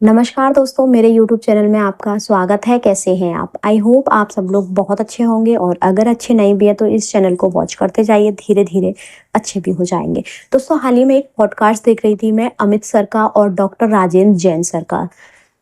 नमस्कार दोस्तों, मेरे YouTube चैनल में आपका स्वागत है। कैसे हैं आप? आई होप आप सब लोग बहुत अच्छे होंगे और अगर अच्छे नहीं भी हैं तो इस चैनल को वॉच करते जाइए, धीरे-धीरे अच्छे भी हो जाएँगे। दोस्तों, हाल ही में एक पॉडकास्ट देख रही थी मैं अमित सर का और डॉक्टर राजेंद्र जैन सर का।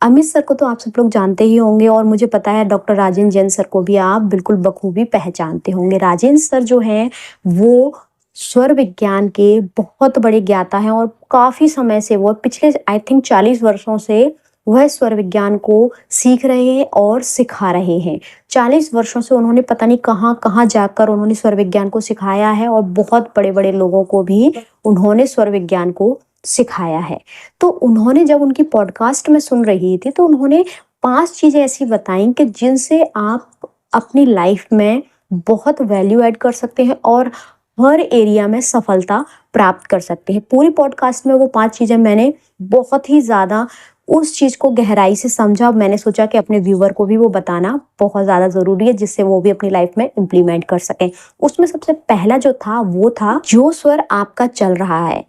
अमित सर को तो आप सब लोग जानते ही होंगे और मुझे पता है डॉक्टर राजेंद्र जैन सर को भी आप बिल्कुल बखूबी पहचानते होंगे। राजेंद्र सर जो हैं वो स्वर विज्ञान के बहुत बड़े ज्ञाता हैं और काफ़ी समय से वो पिछले आई थिंक 40 वर्षों से वह स्वर विज्ञान को सीख रहे हैं और सिखा रहे हैं। 40 वर्षों से उन्होंने पता नहीं कहाँ-कहाँ जाकर उन्होंने स्वर विज्ञान को सिखाया है और बहुत बड़े-बड़े लोगों को भी उन्होंने स्वर विज्ञान को सिखाया है। तो उन्होंने जब उनकी पॉडकास्ट में सुन रही थी तो उन्होंने 5 चीज़ें ऐसी बताई कि जिनसे आप अपनी लाइफ में बहुत वैल्यू ऐड कर सकते हैं और हर एरिया में सफलता प्राप्त कर सकते हैं। पूरी पॉडकास्ट में वो 5 चीज़ें मैंने बहुत ही ज़्यादा उस चीज़ को गहराई से समझा। मैंने सोचा कि अपने व्यूअर को भी वो बताना बहुत ज़्यादा ज़रूरी है जिससे वो भी अपनी लाइफ में इम्प्लीमेंट कर सकें। उसमें सबसे पहला जो था वो था, जो स्वर आपका चल रहा है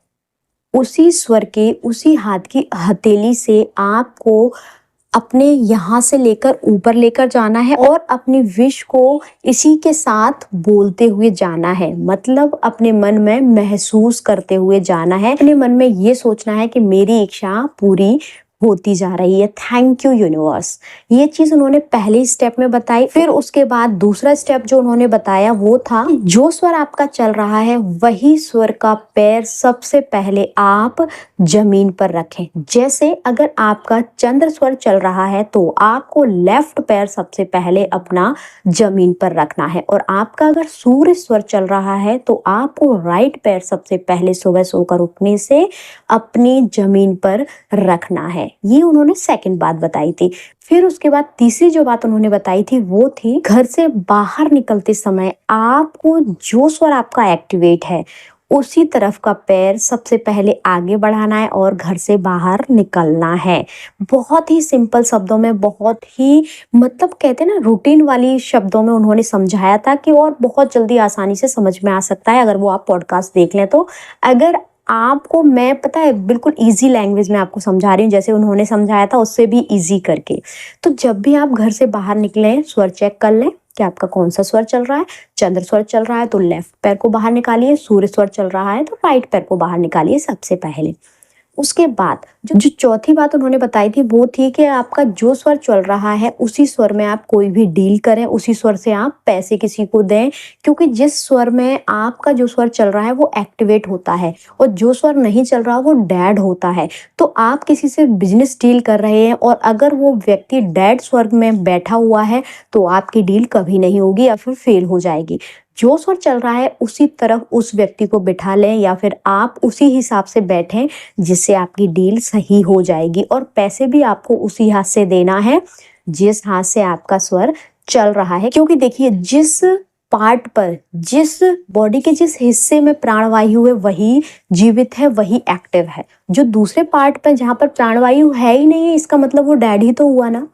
उसी स्वर के उसी हाथ की हथेली से आपको अपने यहाँ से लेकर ऊपर लेकर जाना है और अपनी विश को इसी के साथ बोलते हुए जाना है। मतलब अपने मन में महसूस करते हुए जाना है। अपने मन में ये सोचना है कि मेरी इच्छा पूरी होती जा रही है। Thank you universe. ये चीज उन्होंने पहले स्टेप में बताई। फिर उसके बाद दूसरा स्टेप जो उन्होंने बताया वो था, जो स्वर आपका चल रहा है वही स्वर का पैर सबसे पहले आप जमीन पर रखें। जैसे अगर आपका चंद्र स्वर चल रहा है तो आपको लेफ्ट पैर सबसे पहले अपना जमीन पर रखना है और आपका अगर सूर्य स्वर चल रहा है तो आपको राइट पैर सबसे पहले सुबह सोकर उठने से अपनी जमीन पर रखना है। ये उन्होंने सेकंड बात बताई थी। फिर उसके बाद तीसरी जो बात उन्होंने बताई थी वो थी, घर से बाहर निकलते समय आपको जो स्वर आपका एक्टिवेट है उसी तरफ का पैर सबसे पहले आगे बढ़ाना है और घर से बाहर निकलना है। बहुत ही सिंपल शब्दों में, बहुत ही मतलब कहते हैं ना रूटीन वाली शब्दों में उन्होंने समझाया था कि और बहुत जल्दी आसानी से समझ में आ सकता है अगर वो आप पॉडकास्ट देख लें तो। अगर आपको मैं पता है बिल्कुल ईजी लैंग्वेज में आपको समझा रही हूँ, जैसे उन्होंने समझाया था उससे भी ईजी करके। तो जब भी आप घर से बाहर निकलें स्वर चेक कर लें कि आपका कौन सा स्वर चल रहा है। चंद्र स्वर चल रहा है तो लेफ्ट पैर को बाहर निकालिए, सूर्य स्वर चल रहा है तो राइट पैर को बाहर निकालिए सबसे पहले। उसके बाद जो चौथी बात उन्होंने बताई थी वो थी कि आपका जो स्वर चल रहा है उसी स्वर में आप कोई भी डील करें, उसी स्वर से आप पैसे किसी को दें, क्योंकि जिस स्वर में आपका जो स्वर चल रहा है वो एक्टिवेट होता है और जो स्वर नहीं चल रहा वो डेड होता है। तो आप किसी से बिजनेस डील कर रहे हैं और अगर वो व्यक्ति डेड स्वर में बैठा हुआ है तो आपकी डील कभी नहीं होगी या फिर फेल हो जाएगी। जो स्वर चल रहा है उसी तरफ उस व्यक्ति को बिठा लें या फिर आप उसी हिसाब से बैठें जिससे आपकी डील सही हो जाएगी और पैसे भी आपको उसी हाथ से देना है जिस हाथ से आपका स्वर चल रहा है। क्योंकि देखिए, जिस पार्ट पर, जिस बॉडी के जिस हिस्से में प्राणवायु है वही जीवित है, वही एक्टिव है। जो दूसरे पार्ट पर जहाँ पर प्राणवायु है ही नहीं है, इसका मतलब वो डेड ही तो हुआ ना।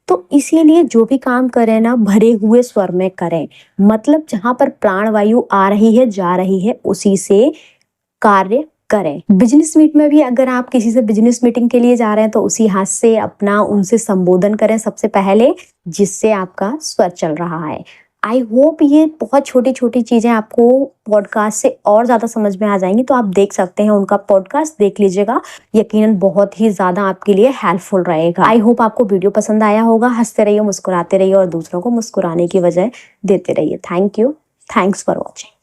तो इसीलिए जो भी काम करें ना भरे हुए स्वर में करें। मतलब जहां पर प्राणवायु आ रही है जा रही है उसी से कार्य करें। बिजनेस मीट में भी अगर आप किसी से बिजनेस मीटिंग के लिए जा रहे हैं तो उसी हाथ से अपना उनसे संबोधन करें सबसे पहले जिससे आपका स्वर चल रहा है। आई होप ये बहुत छोटी छोटी चीजें आपको पॉडकास्ट से और ज्यादा समझ में आ जाएंगी, तो आप देख सकते हैं उनका पॉडकास्ट देख लीजिएगा। यकीनन बहुत ही ज्यादा आपके लिए हेल्पफुल रहेगा। आई होप आपको वीडियो पसंद आया होगा। हंसते रहिए, मुस्कुराते रहिए और दूसरों को मुस्कुराने की वजह देते रहिए। Thank you. Thanks for watching.